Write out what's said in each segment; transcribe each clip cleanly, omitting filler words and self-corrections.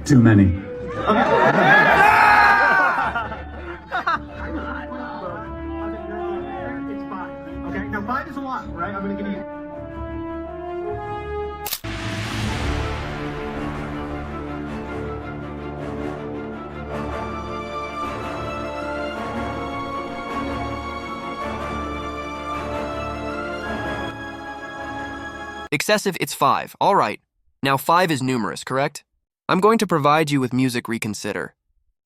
Too many. It's fine. Okay, now 5 is a lot, right? I'm gonna give you. Excessive, it's 5. All right. Now 5 is numerous, correct? I'm going to provide you with music reconsider.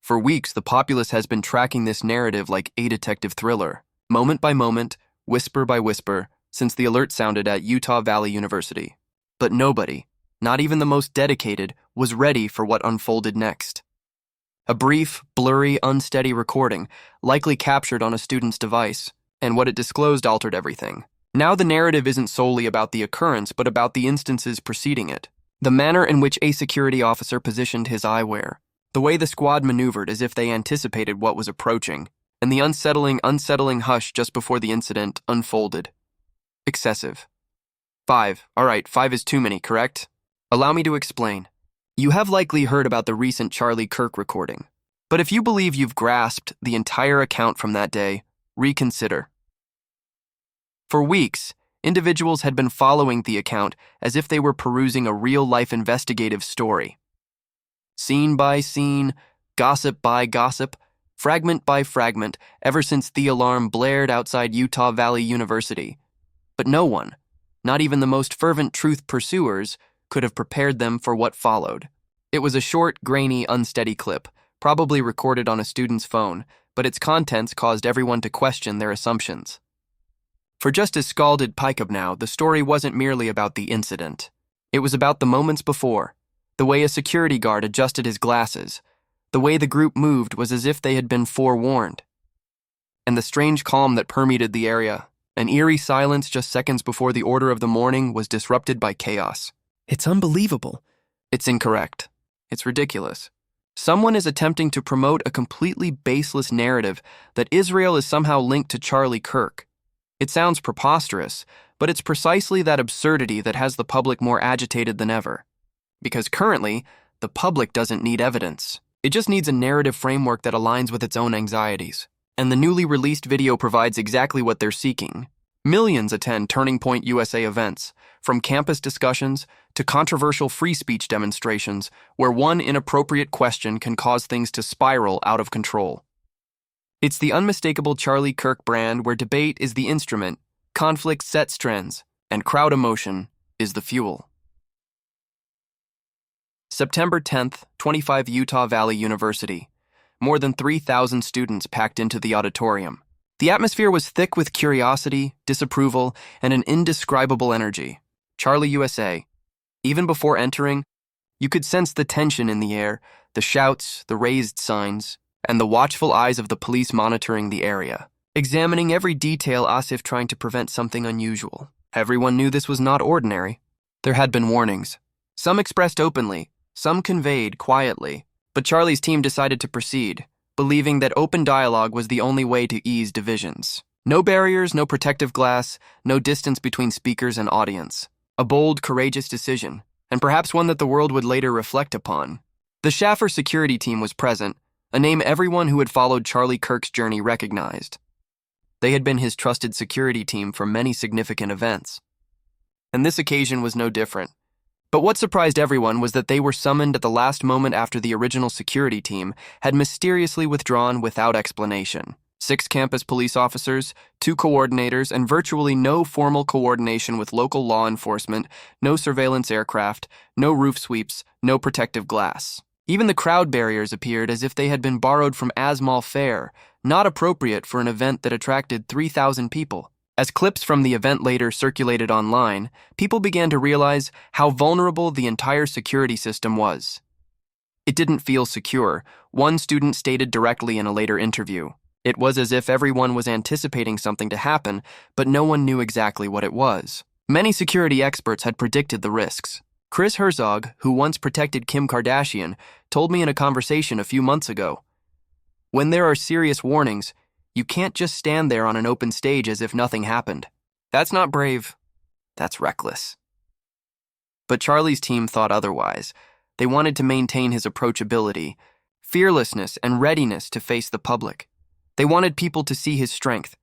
For weeks, the populace has been tracking this narrative like a detective thriller, moment by moment, whisper by whisper, since the alert sounded at Utah Valley University. But nobody, not even the most dedicated, was ready for what unfolded next. A brief, blurry, unsteady recording, likely captured on a student's device, and what it disclosed altered everything. Now the narrative isn't solely about the occurrence, but about the instances preceding it. The manner in which a security officer positioned his eyewear, the way the squad maneuvered as if they anticipated what was approaching, and the unsettling hush just before the incident unfolded. Excessive. 5. All right, 5 is too many, correct? Allow me to explain. You have likely heard about the recent Charlie Kirk recording, but if you believe you've grasped the entire account from that day, reconsider. For weeks, individuals had been following the account as if they were perusing a real-life investigative story. Scene by scene, gossip by gossip, fragment by fragment, ever since the alarm blared outside Utah Valley University. But no one, not even the most fervent truth pursuers, could have prepared them for what followed. It was a short, grainy, unsteady clip, probably recorded on a student's phone, but its contents caused everyone to question their assumptions. For just as scalded Pickup now, the story wasn't merely about the incident. It was about the moments before, the way a security guard adjusted his glasses, the way the group moved was as if they had been forewarned. And the strange calm that permeated the area, an eerie silence just seconds before the order of the morning, was disrupted by chaos. It's unbelievable. It's incorrect. It's ridiculous. Someone is attempting to promote a completely baseless narrative that Israel is somehow linked to Charlie Kirk. It sounds preposterous, but it's precisely that absurdity that has the public more agitated than ever. Because currently, the public doesn't need evidence. It just needs a narrative framework that aligns with its own anxieties. And the newly released video provides exactly what they're seeking. Millions attend Turning Point USA events, from campus discussions to controversial free speech demonstrations, where one inappropriate question can cause things to spiral out of control. It's the unmistakable Charlie Kirk brand where debate is the instrument, conflict sets trends, and crowd emotion is the fuel. September 10th, 25 Utah Valley University. More than 3,000 students packed into the auditorium. The atmosphere was thick with curiosity, disapproval, and an indescribable energy. Charlie USA. Even before entering, you could sense the tension in the air, the shouts, the raised signs, and the watchful eyes of the police monitoring the area, examining every detail as if trying to prevent something unusual. Everyone knew this was not ordinary. There had been warnings. Some expressed openly, some conveyed quietly, but Charlie's team decided to proceed, believing that open dialogue was the only way to ease divisions. No barriers, no protective glass, no distance between speakers and audience. A bold, courageous decision, and perhaps one that the world would later reflect upon. The Schaffer security team was present, a name everyone who had followed Charlie Kirk's journey recognized. They had been his trusted security team for many significant events. And this occasion was no different. But what surprised everyone was that they were summoned at the last moment after the original security team had mysteriously withdrawn without explanation. 6 campus police officers, 2 coordinators, and virtually no formal coordination with local law enforcement, no surveillance aircraft, no roof sweeps, no protective glass. Even the crowd barriers appeared as if they had been borrowed from Asmal Fair, not appropriate for an event that attracted 3,000 people. As clips from the event later circulated online, people began to realize how vulnerable the entire security system was. It didn't feel secure, one student stated directly in a later interview. It was as if everyone was anticipating something to happen, but no one knew exactly what it was. Many security experts had predicted the risks. Chris Herzog, who once protected Kim Kardashian, told me in a conversation a few months ago, "When there are serious warnings, you can't just stand there on an open stage as if nothing happened. That's not brave. That's reckless." But Charlie's team thought otherwise. They wanted to maintain his approachability, fearlessness, and readiness to face the public. They wanted people to see his strength,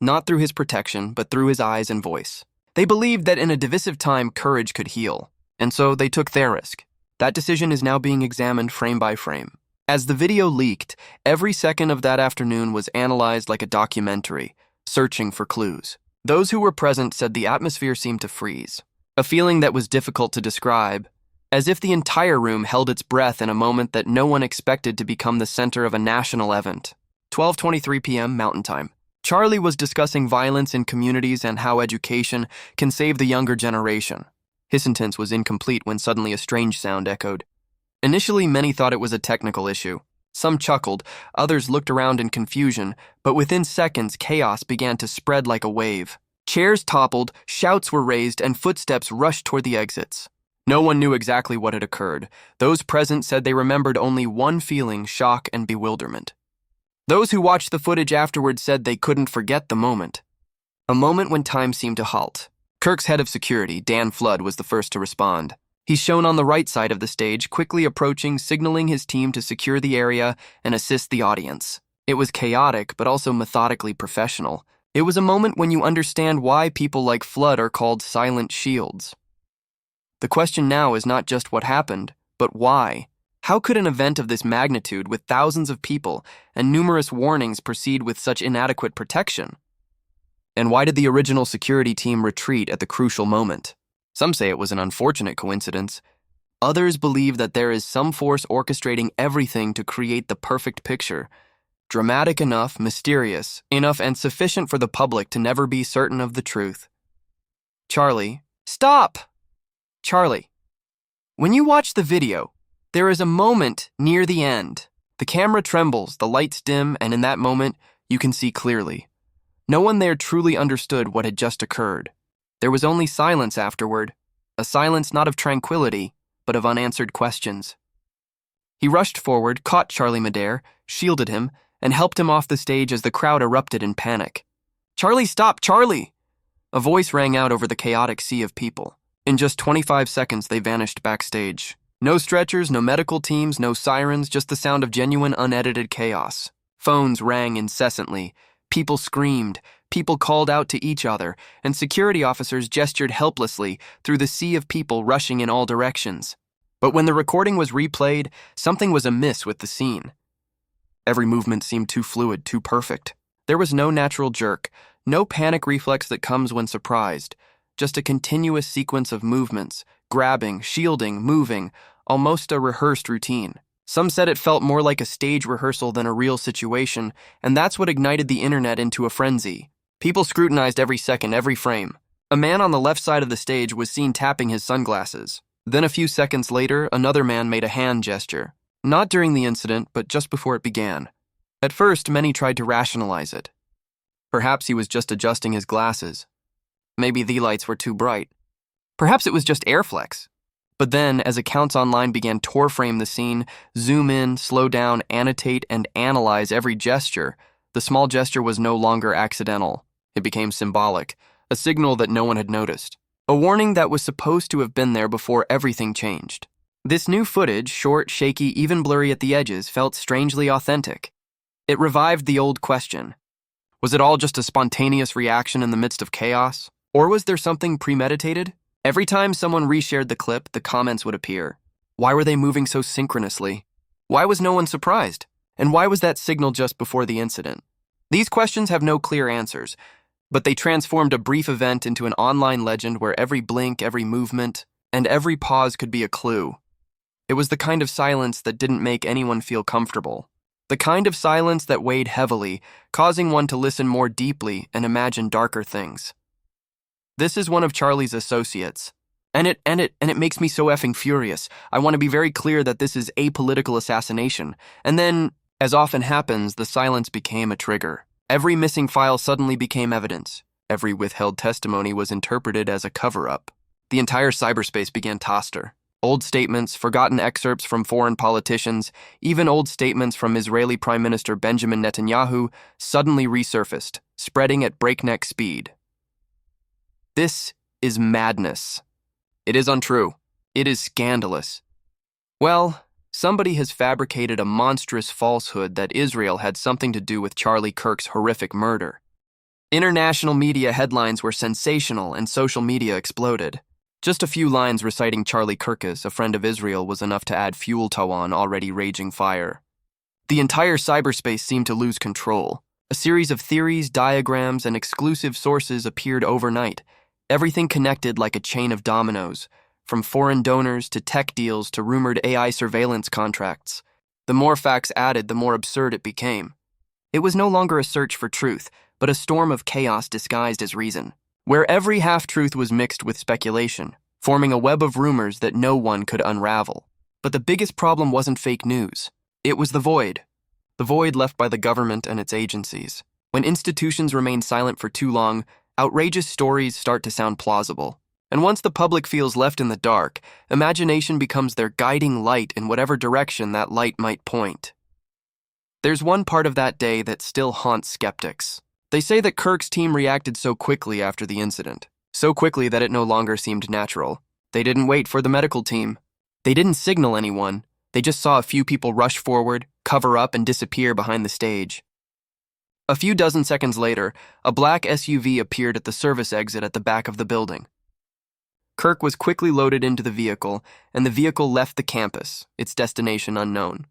not through his protection, but through his eyes and voice. They believed that in a divisive time, courage could heal, and so they took their risk. That decision is now being examined frame by frame. As the video leaked, every second of that afternoon was analyzed like a documentary, searching for clues. Those who were present said the atmosphere seemed to freeze, a feeling that was difficult to describe, as if the entire room held its breath in a moment that no one expected to become the center of a national event. 12:23 p.m. Mountain Time. Charlie was discussing violence in communities and how education can save the younger generation. His sentence was incomplete when suddenly a strange sound echoed. Initially, many thought it was a technical issue. Some chuckled, others looked around in confusion, but within seconds, chaos began to spread like a wave. Chairs toppled, shouts were raised, and footsteps rushed toward the exits. No one knew exactly what had occurred. Those present said they remembered only one feeling: shock and bewilderment. Those who watched the footage afterward said they couldn't forget the moment. A moment when time seemed to halt. Kirk's head of security, Dan Flood, was the first to respond. He's shown on the right side of the stage, quickly approaching, signaling his team to secure the area and assist the audience. It was chaotic, but also methodically professional. It was a moment when you understand why people like Flood are called silent shields. The question now is not just what happened, but why. How could an event of this magnitude, with thousands of people and numerous warnings, proceed with such inadequate protection? And why did the original security team retreat at the crucial moment? Some say it was an unfortunate coincidence. Others believe that there is some force orchestrating everything to create the perfect picture, dramatic enough, mysterious enough, and sufficient for the public to never be certain of the truth. Charlie, stop! Charlie, when you watch the video, there is a moment near the end. The camera trembles, the lights dim, and in that moment, you can see clearly. No one there truly understood what had just occurred. There was only silence afterward, a silence not of tranquility, but of unanswered questions. He rushed forward, caught Charlie Midair, shielded him, and helped him off the stage as the crowd erupted in panic. "Charlie, stop, Charlie!" A voice rang out over the chaotic sea of people. In just 25 seconds, they vanished backstage. No stretchers, no medical teams, no sirens, just the sound of genuine, unedited chaos. Phones rang incessantly. People screamed. People called out to each other, and security officers gestured helplessly through the sea of people rushing in all directions. But when the recording was replayed, something was amiss with the scene. Every movement seemed too fluid, too perfect. There was no natural jerk, no panic reflex that comes when surprised, just a continuous sequence of movements, grabbing, shielding, moving, almost a rehearsed routine. Some said it felt more like a stage rehearsal than a real situation, and that's what ignited the internet into a frenzy. People scrutinized every second, every frame. A man on the left side of the stage was seen tapping his sunglasses. Then a few seconds later, another man made a hand gesture. Not during the incident, but just before it began. At first, many tried to rationalize it. Perhaps he was just adjusting his glasses. Maybe the lights were too bright. Perhaps it was just airflex. But then, as accounts online began to frame the scene, zoom in, slow down, annotate, and analyze every gesture, the small gesture was no longer accidental. It became symbolic, a signal that no one had noticed. A warning that was supposed to have been there before everything changed. This new footage, short, shaky, even blurry at the edges, felt strangely authentic. It revived the old question. Was it all just a spontaneous reaction in the midst of chaos? Or was there something premeditated? Every time someone reshared the clip, the comments would appear. Why were they moving so synchronously? Why was no one surprised? And why was that signal just before the incident? These questions have no clear answers, but they transformed a brief event into an online legend where every blink, every movement, and every pause could be a clue. It was the kind of silence that didn't make anyone feel comfortable. The kind of silence that weighed heavily, causing one to listen more deeply and imagine darker things. This is one of Charlie's associates. And it makes me so effing furious. I want to be very clear that this is apolitical assassination. And then, as often happens, the silence became a trigger. Every missing file suddenly became evidence. Every withheld testimony was interpreted as a cover-up. The entire cyberspace began to toster. Old statements, forgotten excerpts from foreign politicians, even old statements from Israeli Prime Minister Benjamin Netanyahu suddenly resurfaced, spreading at breakneck speed. This is madness. It is untrue. It is scandalous. Well, somebody has fabricated a monstrous falsehood that Israel had something to do with Charlie Kirk's horrific murder. International media headlines were sensational and social media exploded. Just a few lines reciting Charlie Kirk as a friend of Israel was enough to add fuel to an already raging fire. The entire cyberspace seemed to lose control. A series of theories, diagrams, and exclusive sources appeared overnight, everything connected like a chain of dominoes, from foreign donors to tech deals to rumored AI surveillance contracts. The more facts added, the more absurd it became. It was no longer a search for truth, but a storm of chaos disguised as reason, where every half-truth was mixed with speculation, forming a web of rumors that no one could unravel. But the biggest problem wasn't fake news. It was the void left by the government and its agencies. When institutions remain silent for too long, outrageous stories start to sound plausible. And once the public feels left in the dark, imagination becomes their guiding light in whatever direction that light might point. There's one part of that day that still haunts skeptics. They say that Kirk's team reacted so quickly after the incident, so quickly that it no longer seemed natural. They didn't wait for the medical team. They didn't signal anyone. They just saw a few people rush forward, cover up, and disappear behind the stage. A few dozen seconds later, a black SUV appeared at the service exit at the back of the building. Kirk was quickly loaded into the vehicle, and the vehicle left the campus, its destination unknown.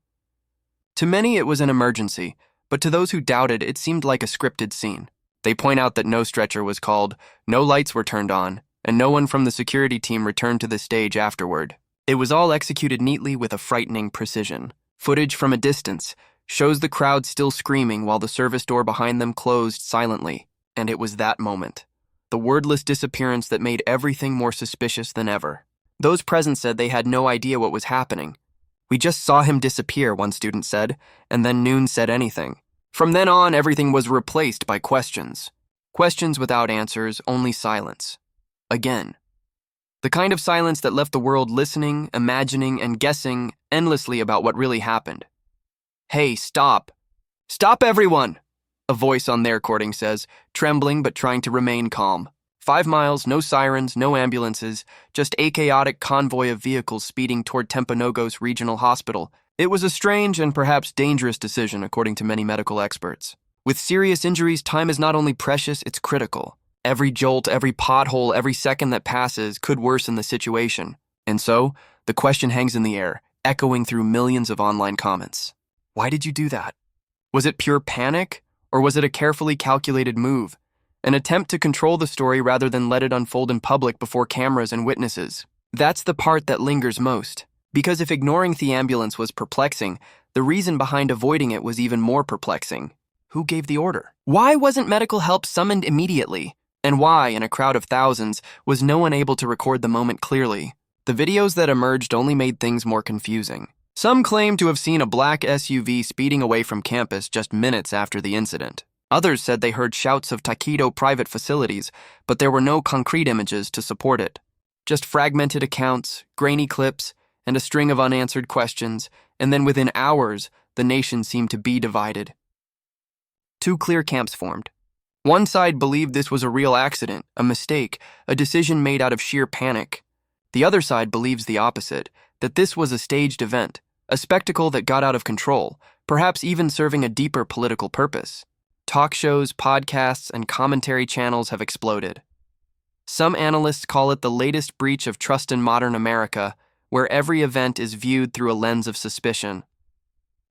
To many, it was an emergency, but to those who doubted, it seemed like a scripted scene. They point out that no stretcher was called, no lights were turned on, and no one from the security team returned to the stage afterward. It was all executed neatly with a frightening precision. Footage from a distance shows the crowd still screaming while the service door behind them closed silently, and it was that moment, the wordless disappearance, that made everything more suspicious than ever. Those present said they had no idea what was happening. "We just saw him disappear," one student said, and then no one said anything. From then on, everything was replaced by questions. Questions without answers, only silence. Again. The kind of silence that left the world listening, imagining, and guessing endlessly about what really happened. "Hey, stop. Stop, everyone!" a voice on their recording says, trembling but trying to remain calm. 5 miles, no sirens, no ambulances, just a chaotic convoy of vehicles speeding toward Timpanogos Regional Hospital. It was a strange and perhaps dangerous decision, according to many medical experts. With serious injuries, time is not only precious, it's critical. Every jolt, every pothole, every second that passes could worsen the situation. And so, the question hangs in the air, echoing through millions of online comments. Why did you do that? Was it pure panic? Or was it a carefully calculated move? An attempt to control the story rather than let it unfold in public before cameras and witnesses? That's the part that lingers most. Because if ignoring the ambulance was perplexing, the reason behind avoiding it was even more perplexing. Who gave the order? Why wasn't medical help summoned immediately? And why, in a crowd of thousands, was no one able to record the moment clearly? The videos that emerged only made things more confusing. Some claimed to have seen a black SUV speeding away from campus just minutes after the incident. Others said they heard shouts of Taquito private facilities, but there were no concrete images to support it. Just fragmented accounts, grainy clips, and a string of unanswered questions, and then within hours, the nation seemed to be divided. Two clear camps formed. One side believed this was a real accident, a mistake, a decision made out of sheer panic. The other side believes the opposite, that this was a staged event, a spectacle that got out of control, perhaps even serving a deeper political purpose. Talk shows, podcasts, and commentary channels have exploded. Some analysts call it the latest breach of trust in modern America, where every event is viewed through a lens of suspicion.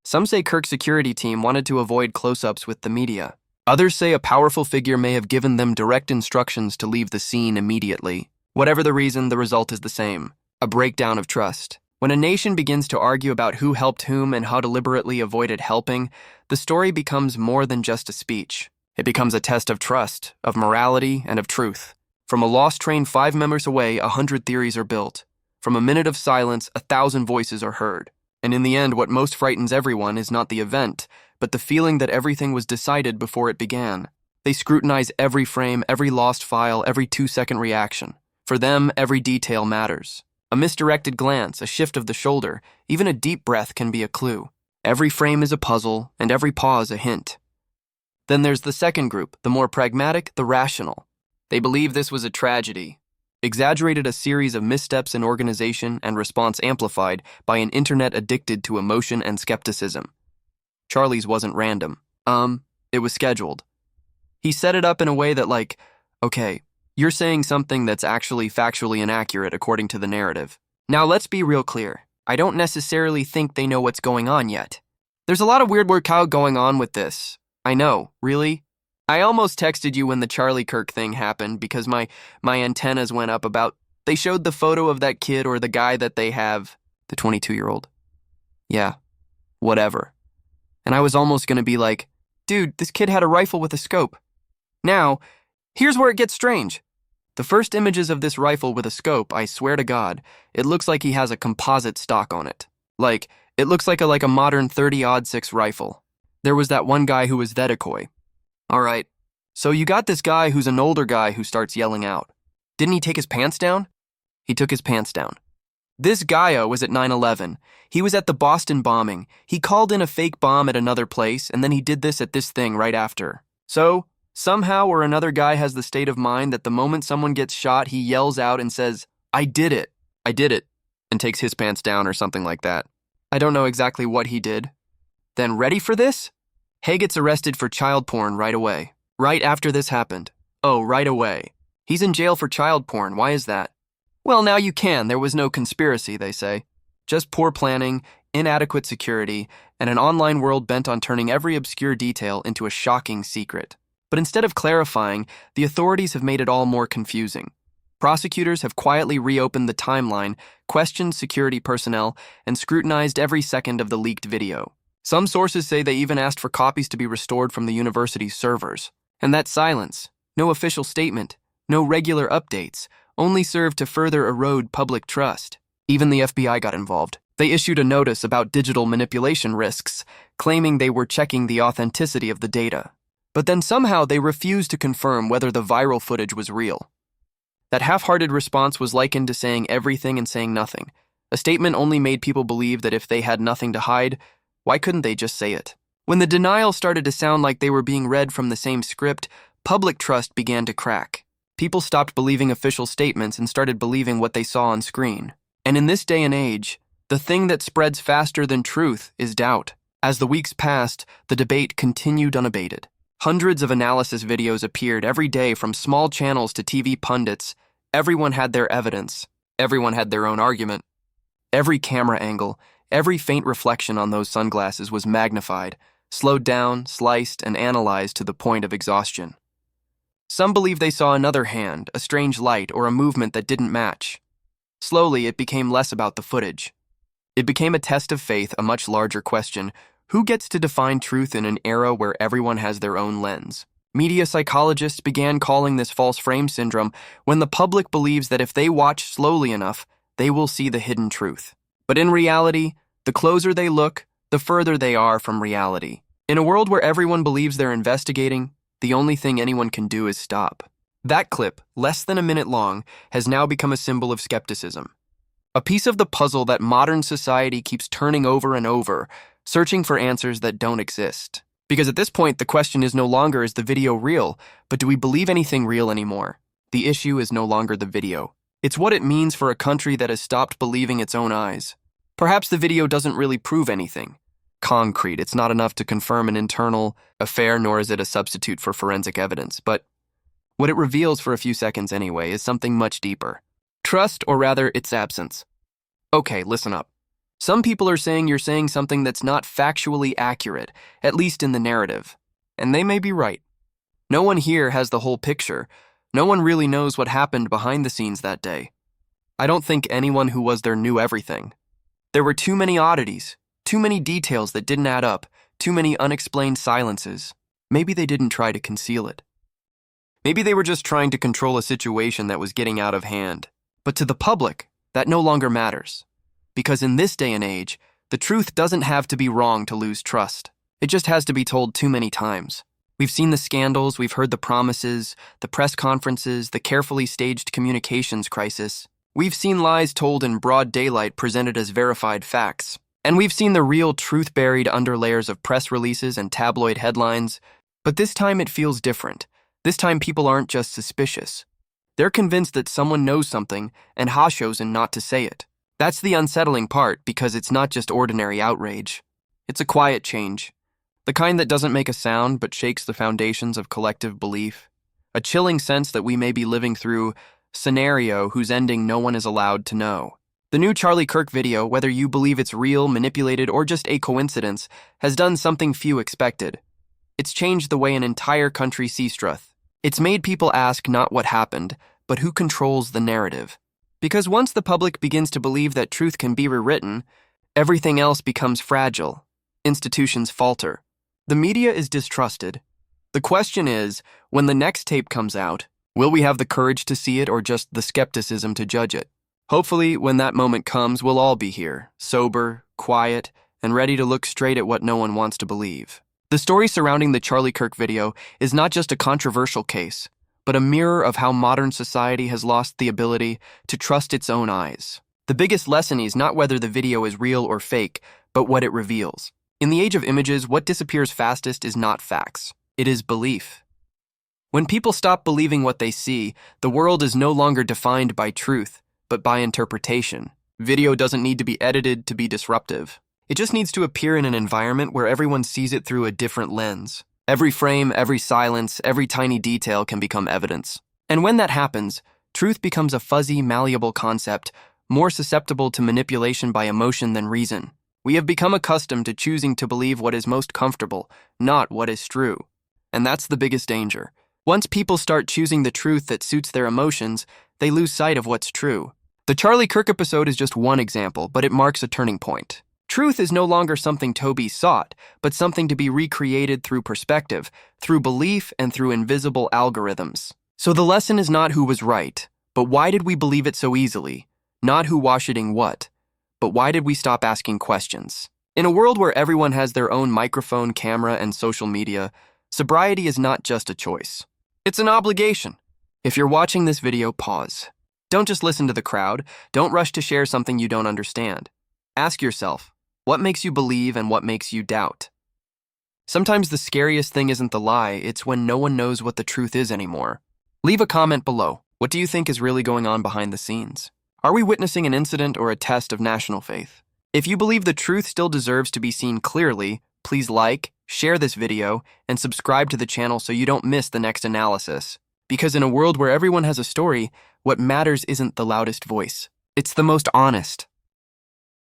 Some say Kirk's security team wanted to avoid close-ups with the media. Others say a powerful figure may have given them direct instructions to leave the scene immediately. Whatever the reason, the result is the same: a breakdown of trust. When a nation begins to argue about who helped whom and how deliberately avoided helping, the story becomes more than just a speech. It becomes a test of trust, of morality, and of truth. From a lost train 5 members away, 100 theories are built. From a minute of silence, 1,000 voices are heard. And in the end, what most frightens everyone is not the event, but the feeling that everything was decided before it began. They scrutinize every frame, every lost file, every 2-second reaction. For them, every detail matters. A misdirected glance, a shift of the shoulder, even a deep breath can be a clue. Every frame is a puzzle, and every pause a hint. Then there's the second group, the more pragmatic, the rational. They believe this was a tragedy, exaggerated a series of missteps in organization and response amplified by an internet addicted to emotion and skepticism. Charlie's wasn't random. It was scheduled. He set it up in a way that okay, you're saying something that's actually factually inaccurate according to the narrative. Now let's be real clear. I don't necessarily think they know what's going on yet. There's a lot of weird workout going on with this. I know, really? I almost texted you when the Charlie Kirk thing happened because my antennas went up about they showed the photo of that kid or the guy that they have, the 22-year-old. Yeah, whatever. And I was almost going to be like, dude, this kid had a rifle with a scope. Now, here's where it gets strange. The first images of this rifle with a scope, I swear to God, it looks like he has a composite stock on it. It looks like a modern 30-06 rifle. There was that one guy who was the decoy. All right, so you got this guy who's an older guy who starts yelling out. Didn't he take his pants down? He took his pants down. This guy was at 9/11. He was at the Boston bombing. He called in a fake bomb at another place, and then he did this at this thing right after. So, somehow or another guy has the state of mind that the moment someone gets shot, he yells out and says, I did it, and takes his pants down or something like that. I don't know exactly what he did. Then ready for this? Hay gets arrested for child porn right away. Right after this happened. Oh, right away. He's in jail for child porn. Why is that? Well, now you can. There was no conspiracy, they say. Just poor planning, inadequate security, and an online world bent on turning every obscure detail into a shocking secret. But instead of clarifying, the authorities have made it all more confusing. Prosecutors have quietly reopened the timeline, questioned security personnel, and scrutinized every second of the leaked video. Some sources say they even asked for copies to be restored from the university's servers. And that silence, no official statement, no regular updates, only served to further erode public trust. Even the FBI got involved. They issued a notice about digital manipulation risks, claiming they were checking the authenticity of the data. But then somehow they refused to confirm whether the viral footage was real. That half-hearted response was likened to saying everything and saying nothing. A statement only made people believe that if they had nothing to hide, why couldn't they just say it? When the denial started to sound like they were being read from the same script, public trust began to crack. People stopped believing official statements and started believing what they saw on screen. And in this day and age, the thing that spreads faster than truth is doubt. As the weeks passed, the debate continued unabated. Hundreds of analysis videos appeared every day from small channels to TV pundits. Everyone had their evidence. Everyone had their own argument. Every camera angle, every faint reflection on those sunglasses was magnified, slowed down, sliced, and analyzed to the point of exhaustion. Some believed they saw another hand, a strange light, or a movement that didn't match. Slowly, it became less about the footage. It became a test of faith, a much larger question. Who gets to define truth in an era where everyone has their own lens? Media psychologists began calling this false frame syndrome when the public believes that if they watch slowly enough, they will see the hidden truth. But in reality, the closer they look, the further they are from reality. In a world where everyone believes they're investigating, the only thing anyone can do is stop. That clip, less than a minute long, has now become a symbol of skepticism. A piece of the puzzle that modern society keeps turning over and over, searching for answers that don't exist. Because at this point, the question is no longer is the video real, but do we believe anything real anymore? The issue is no longer the video. It's what it means for a country that has stopped believing its own eyes. Perhaps the video doesn't really prove anything concrete. It's not enough to confirm an internal affair, nor is it a substitute for forensic evidence. But what it reveals for a few seconds anyway is something much deeper. Trust, or rather, its absence. Okay, listen up. Some people are saying you're saying something that's not factually accurate, at least in the narrative. And they may be right. No one here has the whole picture. No one really knows what happened behind the scenes that day. I don't think anyone who was there knew everything. There were too many oddities, too many details that didn't add up, too many unexplained silences. Maybe they didn't try to conceal it. Maybe they were just trying to control a situation that was getting out of hand. But to the public, that no longer matters. Because in this day and age, the truth doesn't have to be wrong to lose trust. It just has to be told too many times. We've seen the scandals, we've heard the promises, the press conferences, the carefully staged communications crisis. We've seen lies told in broad daylight presented as verified facts. And we've seen the real truth buried under layers of press releases and tabloid headlines. But this time it feels different. This time people aren't just suspicious. They're convinced that someone knows something and has chosen not to say it. That's the unsettling part, because it's not just ordinary outrage. It's a quiet change, the kind that doesn't make a sound but shakes the foundations of collective belief. A chilling sense that we may be living through a scenario whose ending no one is allowed to know. The new Charlie Kirk video, whether you believe it's real, manipulated, or just a coincidence, has done something few expected. It's changed the way an entire country sees truth. It's made people ask not what happened, but who controls the narrative. Because once the public begins to believe that truth can be rewritten, everything else becomes fragile. Institutions falter. The media is distrusted. The question is, when the next tape comes out, will we have the courage to see it or just the skepticism to judge it? Hopefully, when that moment comes, we'll all be here, sober, quiet, and ready to look straight at what no one wants to believe. The story surrounding the Charlie Kirk video is not just a controversial case, but a mirror of how modern society has lost the ability to trust its own eyes. The biggest lesson is not whether the video is real or fake, but what it reveals. In the age of images, what disappears fastest is not facts. It is belief. When people stop believing what they see, the world is no longer defined by truth, but by interpretation. Video doesn't need to be edited to be disruptive. It just needs to appear in an environment where everyone sees it through a different lens. Every frame, every silence, every tiny detail can become evidence. And when that happens, truth becomes a fuzzy, malleable concept, more susceptible to manipulation by emotion than reason. We have become accustomed to choosing to believe what is most comfortable, not what is true. And that's the biggest danger. Once people start choosing the truth that suits their emotions, they lose sight of what's true. The Charlie Kirk episode is just one example, but it marks a turning point. Truth is no longer something Toby sought, but something to be recreated through perspective, through belief, and through invisible algorithms. So the lesson is not who was right, but why did we believe it so easily? Not who washing what, but why did we stop asking questions? In a world where everyone has their own microphone, camera, and social media, sobriety is not just a choice. It's an obligation. If you're watching this video, pause. Don't just listen to the crowd. Don't rush to share something you don't understand. Ask yourself, what makes you believe and what makes you doubt? Sometimes the scariest thing isn't the lie, it's when no one knows what the truth is anymore. Leave a comment below. What do you think is really going on behind the scenes? Are we witnessing an incident or a test of national faith? If you believe the truth still deserves to be seen clearly, please like, share this video, and subscribe to the channel so you don't miss the next analysis. Because in a world where everyone has a story, what matters isn't the loudest voice. It's the most honest.